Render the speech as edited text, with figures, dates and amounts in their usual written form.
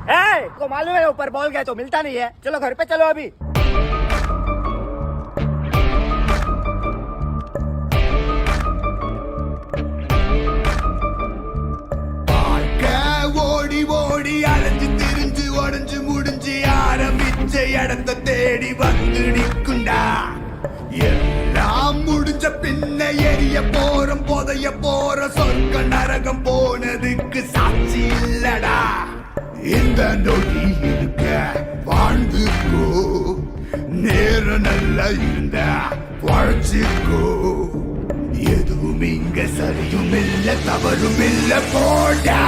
को मालूम है ऊपर बॉल गया तो मिलता नहीं है, चलो घर पे चलो अभी। ஓடி ஓடி அலைஞ்சு திரிஞ்சு உடஞ்சு முடிஞ்சு ஆரம்பிச்ச இடத்த தேடி வந்து நிற்குண்டா. எல்லாம் முடிஞ்ச பின்ன எரிய போறோம் புதைய போற சொர்க்க நரகம் போனதுக்கு சாட்சி இல்லடா. இந்த நொடி இருக்க வாழ்ந்துக்கோ, நேரம் நல்லா இருந்த வாழ்ச்சிக்கோ. எதுவும் இங்க சரியும் இல்ல தவறும் இல்ல போடா.